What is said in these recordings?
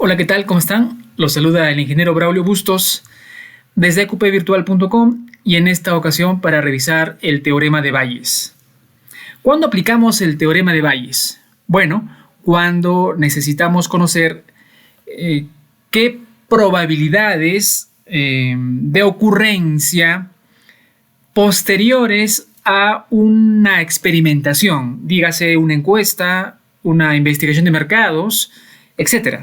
Hola, ¿qué tal? ¿Cómo están? Los saluda el ingeniero Braulio Bustos desde aqvirtual.com y en esta ocasión para revisar el teorema de Bayes. ¿Cuándo aplicamos el teorema de Bayes? Bueno, cuando necesitamos conocer qué probabilidades de ocurrencia posteriores a una experimentación, dígase una encuesta, una investigación de mercados, etc.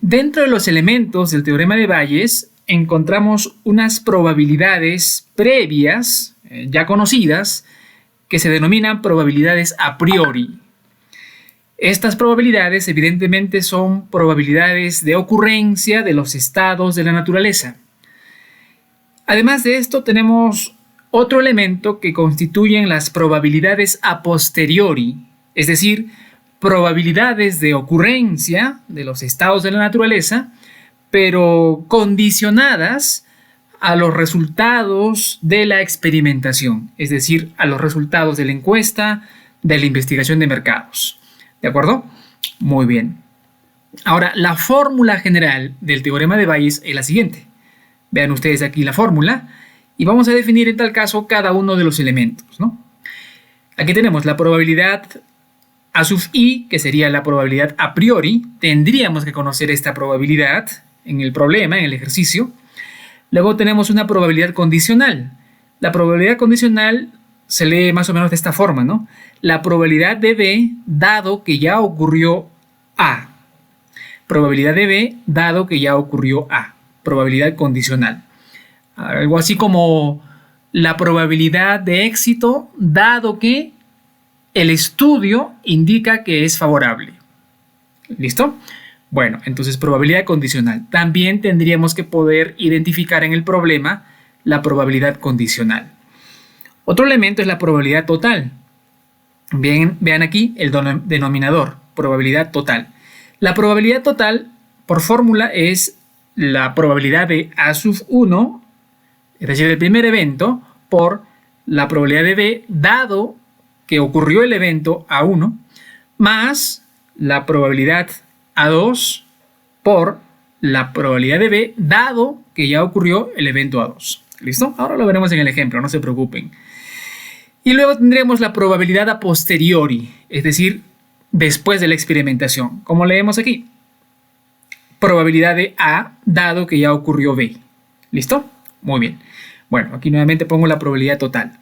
Dentro de los elementos del teorema de Bayes encontramos unas probabilidades previas, ya conocidas, que se denominan probabilidades a priori. Estas probabilidades evidentemente son probabilidades de ocurrencia de los estados de la naturaleza. Además de esto tenemos otro elemento que constituyen las probabilidades a posteriori, es decir, probabilidades de ocurrencia de los estados de la naturaleza, pero condicionadas a los resultados de la experimentación, es decir, a los resultados de la encuesta, de la investigación de mercados. ¿De acuerdo? Muy bien. Ahora, la fórmula general del teorema de Bayes es la siguiente. Vean ustedes aquí la fórmula y vamos a definir en tal caso cada uno de los elementos, ¿no? Aquí tenemos la probabilidad A sub i, que sería la probabilidad a priori. Tendríamos que conocer esta probabilidad en el problema, en el ejercicio. Luego tenemos una probabilidad condicional. La probabilidad condicional se lee más o menos de esta forma, ¿no? La probabilidad de B dado que ya ocurrió A. Probabilidad de B dado que ya ocurrió A. Probabilidad condicional. Algo así como la probabilidad de éxito dado que el estudio indica que es favorable. ¿Listo? Bueno, entonces probabilidad condicional. También tendríamos que poder identificar en el problema la probabilidad condicional. Otro elemento es la probabilidad total. Bien, vean aquí el denominador, probabilidad total. La probabilidad total, por fórmula, es la probabilidad de A sub 1, es decir, el primer evento, por la probabilidad de B, dado que ocurrió el evento A1, más la probabilidad A2 por la probabilidad de B, dado que ya ocurrió el evento A2. ¿Listo? Ahora lo veremos en el ejemplo, no se preocupen. Y luego tendremos la probabilidad a posteriori, es decir, después de la experimentación, como leemos aquí. Probabilidad de A, dado que ya ocurrió B. ¿Listo? Muy bien. Bueno, aquí nuevamente pongo la probabilidad total.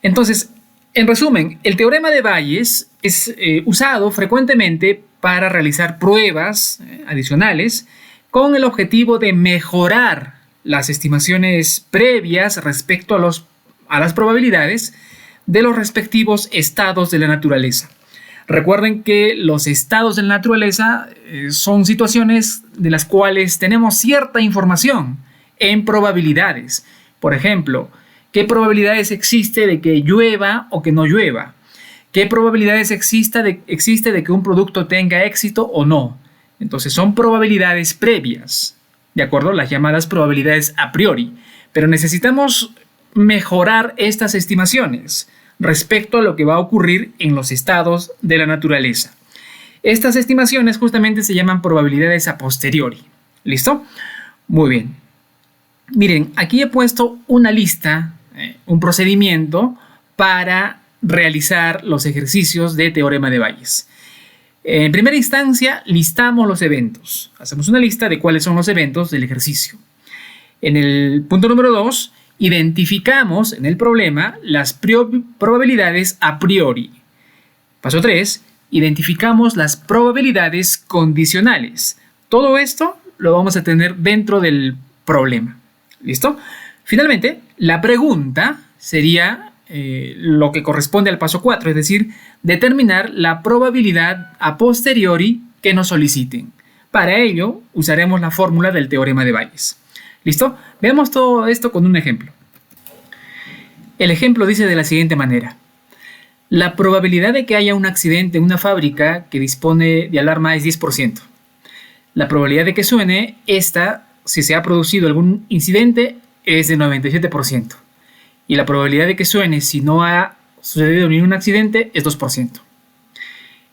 Entonces, en resumen, el teorema de Bayes es usado frecuentemente para realizar pruebas adicionales con el objetivo de mejorar las estimaciones previas respecto a las probabilidades de los respectivos estados de la naturaleza. Recuerden que los estados de la naturaleza son situaciones de las cuales tenemos cierta información en probabilidades. Por ejemplo, ¿qué probabilidades existe de que llueva o que no llueva? ¿Qué probabilidades existe de que un producto tenga éxito o no? Entonces son probabilidades previas, ¿de acuerdo? Las llamadas probabilidades a priori. Pero necesitamos mejorar estas estimaciones respecto a lo que va a ocurrir en los estados de la naturaleza. Estas estimaciones justamente se llaman probabilidades a posteriori. ¿Listo? Muy bien. Miren, aquí he puesto una lista, un procedimiento para realizar los ejercicios de teorema de Bayes. En primera instancia, listamos los eventos. Hacemos una lista de cuáles son los eventos del ejercicio. En el punto número 2, identificamos en el problema las probabilidades a priori. Paso 3, identificamos las probabilidades condicionales. Todo esto lo vamos a tener dentro del problema. ¿Listo? Finalmente, la pregunta sería lo que corresponde al paso 4, es decir, determinar la probabilidad a posteriori que nos soliciten. Para ello, usaremos la fórmula del teorema de Bayes. ¿Listo? Veamos todo esto con un ejemplo. El ejemplo dice de la siguiente manera. La probabilidad de que haya un accidente en una fábrica que dispone de alarma es 10%. La probabilidad de que suene esta, si se ha producido algún incidente, es de 97%. Y la probabilidad de que suene si no ha sucedido ningún accidente es 2%.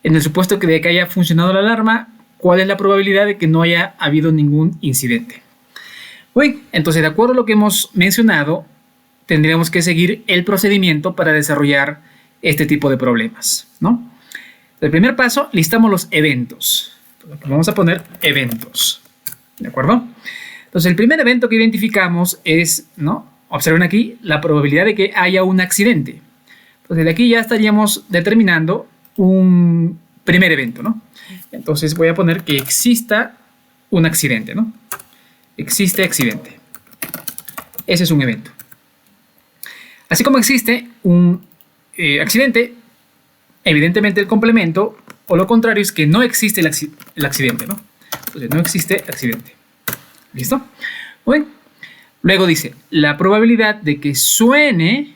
En el supuesto de que haya funcionado la alarma, cuál es la probabilidad de que no haya habido ningún incidente. Bien, entonces de acuerdo a lo que hemos mencionado, tendríamos que seguir el procedimiento para desarrollar este tipo de problemas, ¿no? El primer paso, listamos los eventos. Vamos a poner eventos, ¿de acuerdo? Entonces el primer evento que identificamos es, ¿no? Observen aquí la probabilidad de que haya un accidente. Entonces de aquí ya estaríamos determinando un primer evento, ¿no? Entonces voy a poner que exista un accidente, ¿no? Existe accidente. Ese es un evento. Así como existe un accidente, evidentemente el complemento o lo contrario es que no existe el accidente, ¿no? Entonces no existe accidente. ¿Listo? Muy bien. Luego dice, la probabilidad de que suene,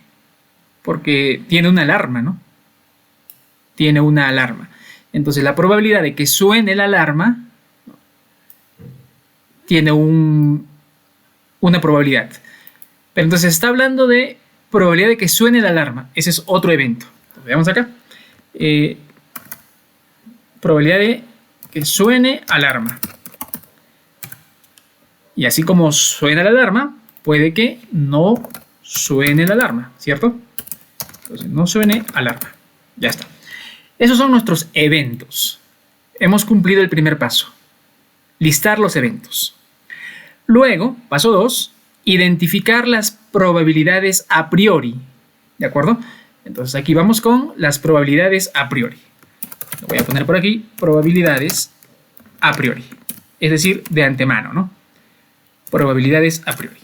porque tiene una alarma, ¿no? Tiene una alarma. Entonces la probabilidad de que suene la alarma tiene una probabilidad. Pero entonces está hablando de probabilidad de que suene la alarma. Ese es otro evento. Entonces, veamos acá. Probabilidad de que suene alarma. Y así como suena la alarma, puede que no suene la alarma, ¿cierto? Entonces, no suene alarma. Ya está. Esos son nuestros eventos. Hemos cumplido el primer paso. Listar los eventos. Luego, paso 2, identificar las probabilidades a priori. ¿De acuerdo? Entonces aquí vamos con las probabilidades a priori. Lo voy a poner por aquí, probabilidades a priori. Es decir, de antemano, ¿no? Probabilidades a priori.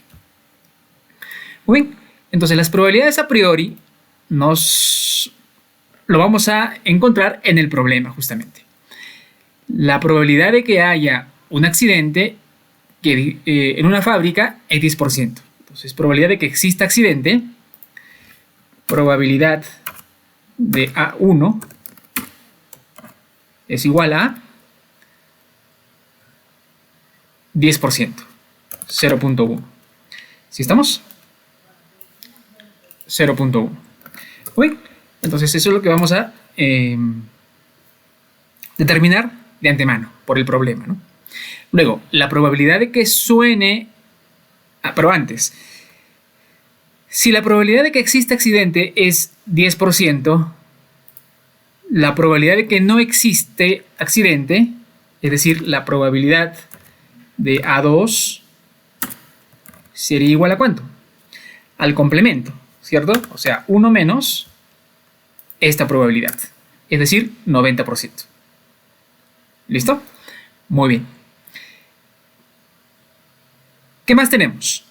Muy bien. Entonces las probabilidades a priori lo vamos a encontrar en el problema, justamente. La probabilidad de que haya un accidente en una fábrica es 10%. Entonces, probabilidad de que exista accidente, probabilidad de A1 es igual a 10%, 0.1. ¿Sí estamos? 0.1. Uy, entonces eso es lo que vamos a determinar de antemano por el problema, ¿no? Luego, la probabilidad de que suene... pero antes, si la probabilidad de que exista accidente es 10%, la probabilidad de que no existe accidente, es decir, la probabilidad de A2 sería igual a ¿cuánto? Al complemento, ¿cierto? O sea, 1 menos esta probabilidad, es decir, 90%. ¿Listo? Muy bien. ¿Qué más tenemos?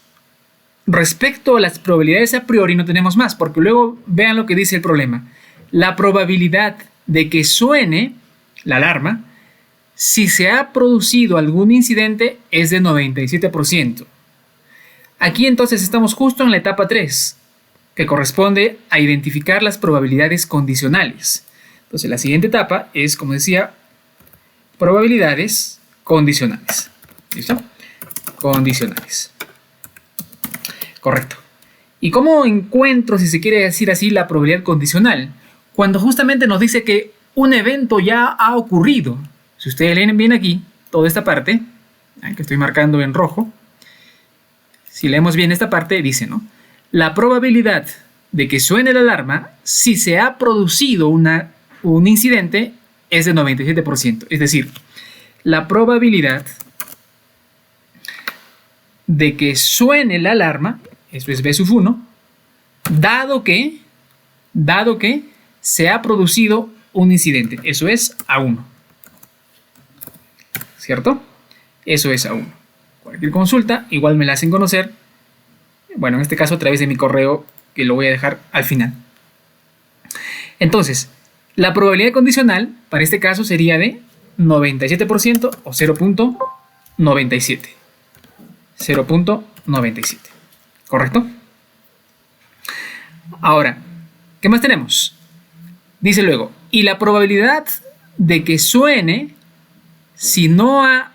Respecto a las probabilidades a priori no tenemos más, porque luego vean lo que dice el problema. La probabilidad de que suene la alarma si se ha producido algún incidente es de 97%. Aquí entonces estamos justo en la etapa 3, que corresponde a identificar las probabilidades condicionales. Entonces la siguiente etapa es, como decía, probabilidades condicionales. ¿Listo? Condicionales. Correcto. ¿Y cómo encuentro, si se quiere decir así, la probabilidad condicional? Cuando justamente nos dice que un evento ya ha ocurrido. Si ustedes leen bien aquí, toda esta parte, que estoy marcando en rojo, si leemos bien esta parte, dice, ¿no? La probabilidad de que suene la alarma si se ha producido un incidente es de 97%. Es decir, la probabilidad de que suene la alarma, eso es B sub 1, dado que se ha producido un incidente, eso es A1. ¿Cierto? Eso es A1. Cualquier consulta, igual me la hacen conocer. Bueno, en este caso a través de mi correo, que lo voy a dejar al final. Entonces, la probabilidad condicional para este caso sería de 97% o 0.97. 0.97. ¿Correcto? Ahora, ¿qué más tenemos? Dice luego, y la probabilidad de que suene si no ha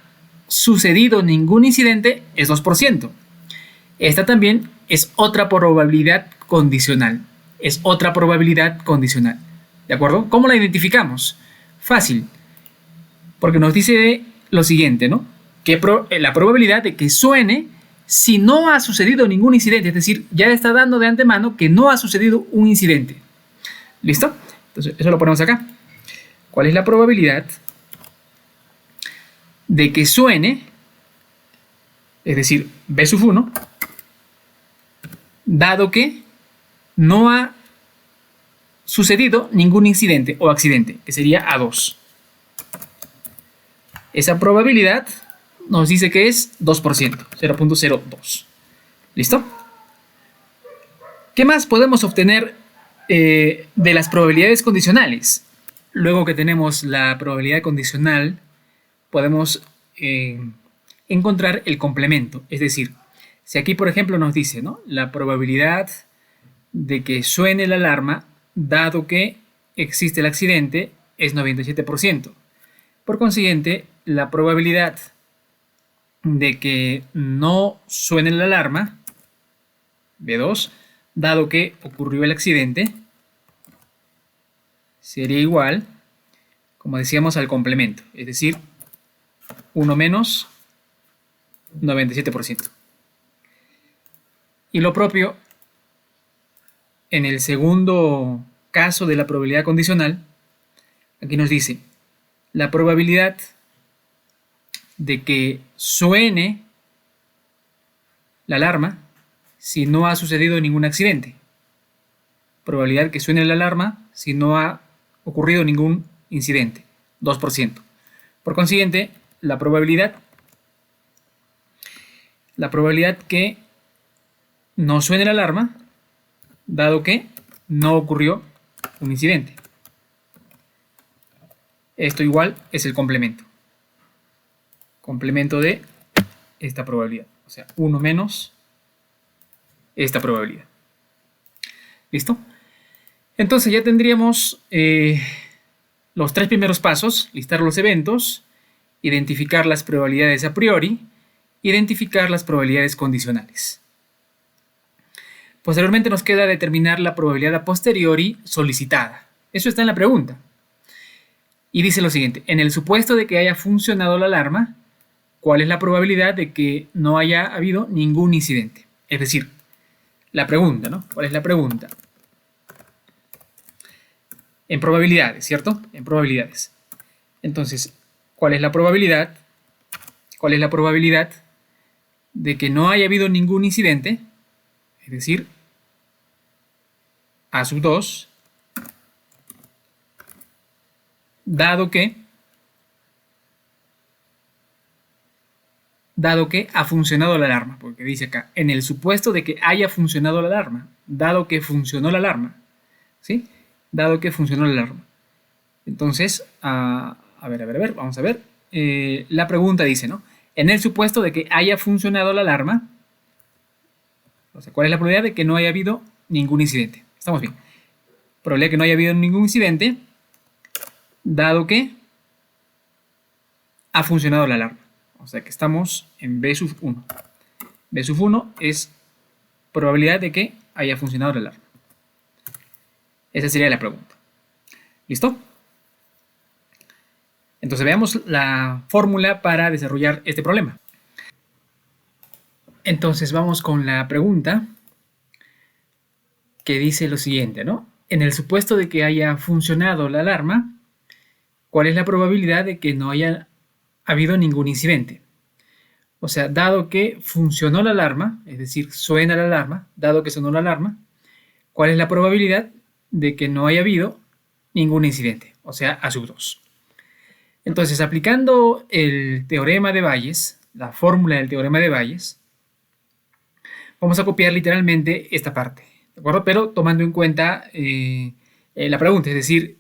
sucedido ningún incidente es 2%. Esta también es otra probabilidad condicional. Es otra probabilidad condicional. ¿De acuerdo? ¿Cómo la identificamos? Fácil. Porque nos dice lo siguiente, ¿no? Que la probabilidad de que suene si no ha sucedido ningún incidente, es decir, ya está dando de antemano que no ha sucedido un incidente. ¿Listo? Entonces, eso lo ponemos acá. ¿Cuál es la probabilidad de que suene, es decir, B sub 1, dado que no ha sucedido ningún incidente o accidente, que sería A2? Esa probabilidad nos dice que es 2%, 0.02. ¿Listo? ¿Qué más podemos obtener de las probabilidades condicionales? Luego que tenemos la probabilidad condicional, podemos encontrar el complemento. Es decir, si aquí, por ejemplo, nos dice, ¿no?, la probabilidad de que suene la alarma, dado que existe el accidente, es 97%. Por consiguiente, la probabilidad de que no suene la alarma, B2, dado que ocurrió el accidente, sería igual, como decíamos, al complemento, es decir, 1 menos 97%. Y lo propio en el segundo caso de la probabilidad condicional. Aquí nos dice la probabilidad de que suene la alarma si no ha sucedido ningún accidente. Probabilidad que suene la alarma si no ha ocurrido ningún incidente, 2%. Por consiguiente, la probabilidad que no suene la alarma, dado que no ocurrió un incidente. Esto igual es el complemento. Complemento de esta probabilidad. O sea, 1 menos esta probabilidad. ¿Listo? Entonces ya tendríamos los 3 primeros pasos: listar los eventos, identificar las probabilidades a priori, identificar las probabilidades condicionales. Posteriormente nos queda determinar la probabilidad a posteriori solicitada. Eso está en la pregunta. Y dice lo siguiente: en el supuesto de que haya funcionado la alarma, ¿cuál es la probabilidad de que no haya habido ningún incidente? Es decir, la pregunta, ¿no? ¿Cuál es la pregunta? En probabilidades, ¿cierto? En probabilidades. Entonces, ¿cuál es la probabilidad? ¿Cuál es la probabilidad de que no haya habido ningún incidente? Es decir, A sub 2, dado que ha funcionado la alarma, porque dice acá, en el supuesto de que haya funcionado la alarma, dado que funcionó la alarma, ¿sí? Dado que funcionó la alarma. Entonces, a ver, vamos a ver. La pregunta dice, ¿no? En el supuesto de que haya funcionado la alarma, o sea, ¿cuál es la probabilidad de que no haya habido ningún incidente? Estamos bien. Probabilidad de que no haya habido ningún incidente, dado que ha funcionado la alarma. O sea que estamos en B sub 1. B sub 1 es probabilidad de que haya funcionado la alarma. Esa sería la pregunta. ¿Listo? Entonces veamos la fórmula para desarrollar este problema. Entonces vamos con la pregunta que dice lo siguiente, ¿no? En el supuesto de que haya funcionado la alarma, ¿cuál es la probabilidad de que no haya habido ningún incidente? O sea, dado que funcionó la alarma, es decir, suena la alarma, dado que sonó la alarma, ¿cuál es la probabilidad de que no haya habido ningún incidente? O sea, A sub 2. Entonces, aplicando el teorema de Bayes, la fórmula del teorema de Bayes, vamos a copiar literalmente esta parte, ¿de acuerdo? Pero tomando en cuenta la pregunta, es decir,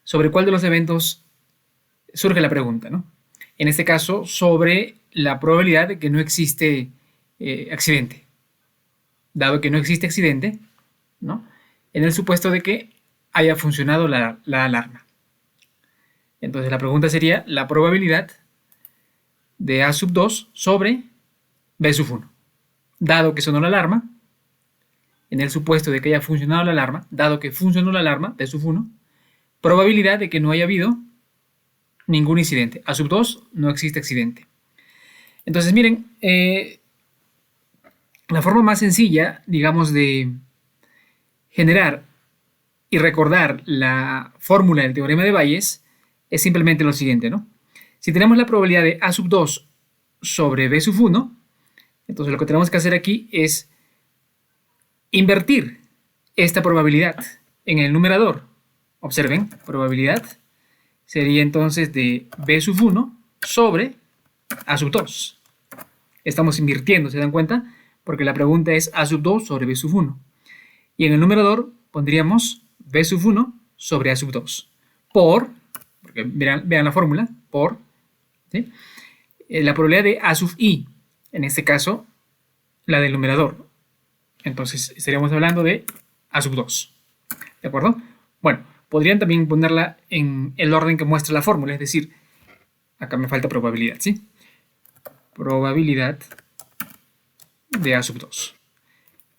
sobre cuál de los eventos surge la pregunta, ¿no? En este caso, sobre la probabilidad de que no existe accidente. Dado que no existe accidente, ¿no?, en el supuesto de que haya funcionado la alarma. Entonces la pregunta sería la probabilidad de A sub 2 sobre B sub 1. Dado que sonó la alarma, en el supuesto de que haya funcionado la alarma, dado que funcionó la alarma, B sub 1, probabilidad de que no haya habido ningún incidente. A sub 2 no existe accidente. Entonces, miren, la forma más sencilla, digamos, de generar y recordar la fórmula del teorema de Bayes es simplemente lo siguiente, ¿no? Si tenemos la probabilidad de A sub 2 sobre B sub 1, entonces lo que tenemos que hacer aquí es invertir esta probabilidad en el numerador. Observen, probabilidad sería entonces de B sub 1 sobre A sub 2. Estamos invirtiendo, ¿se dan cuenta? Porque la pregunta es A sub 2 sobre B sub 1. Y en el numerador pondríamos B sub 1 sobre A sub 2. Porque vean la fórmula, ¿sí? La probabilidad de A sub i, en este caso, la del numerador. Entonces, estaríamos hablando de A sub 2. ¿De acuerdo? Bueno, podrían también ponerla en el orden que muestra la fórmula, es decir, acá me falta probabilidad, ¿sí? Probabilidad de A sub 2.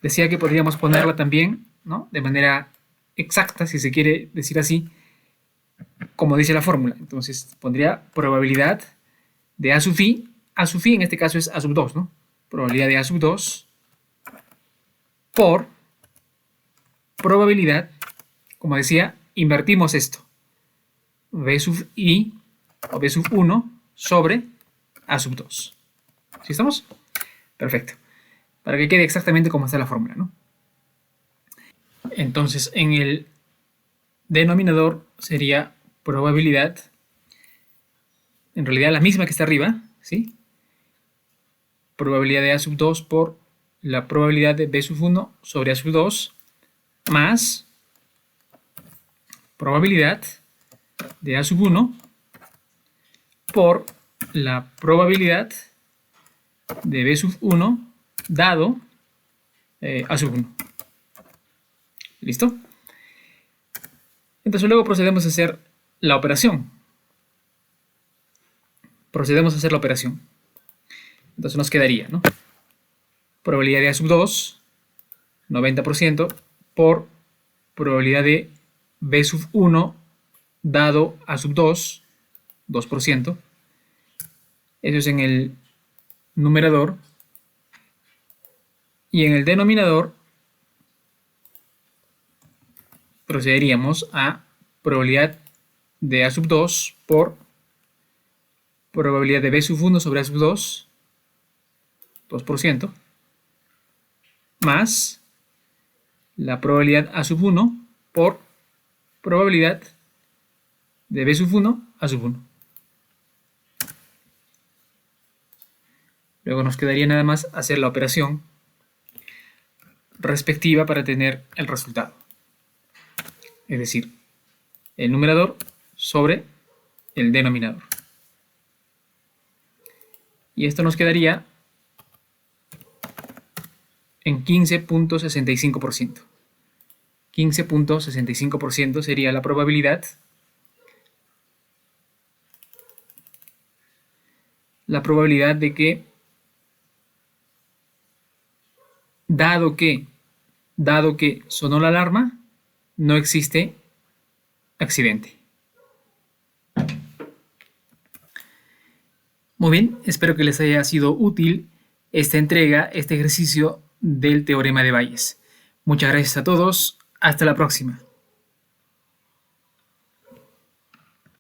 Decía que podríamos ponerla también, ¿no?, de manera exacta, si se quiere decir así, como dice la fórmula. Entonces, pondría probabilidad de A sub i. A sub i en este caso es A sub 2, ¿no? Probabilidad de A sub 2 por probabilidad, como decía, invertimos esto. B sub i o B sub 1 sobre A sub 2. ¿Sí estamos? Perfecto. Para que quede exactamente como está la fórmula, ¿no? Entonces, en el denominador sería probabilidad, en realidad la misma que está arriba, ¿sí? Probabilidad de A sub 2 por la probabilidad de B sub 1 sobre A sub 2 más probabilidad de A sub 1 por la probabilidad de B sub 1 dado A sub 1. ¿Listo? Entonces luego procedemos a hacer la operación. Entonces nos quedaría, ¿no?, probabilidad de A sub 2, 90%, por probabilidad de B sub 1 dado A sub 2, 2%. Eso es en el numerador. Y en el denominador procederíamos a probabilidad de A sub 2 por probabilidad de B sub 1 sobre A sub 2, 2%, más la probabilidad A sub 1 por probabilidad de B sub 1 A sub 1. Luego nos quedaría nada más hacer la operación respectiva para tener el resultado. Es decir, el numerador sobre el denominador. Y esto nos quedaría en 15.65%. 15.65% sería la probabilidad de que, dado que sonó la alarma, no existe accidente. Muy bien, espero que les haya sido útil esta entrega, este ejercicio del teorema de Bayes. Muchas gracias a todos, hasta la próxima.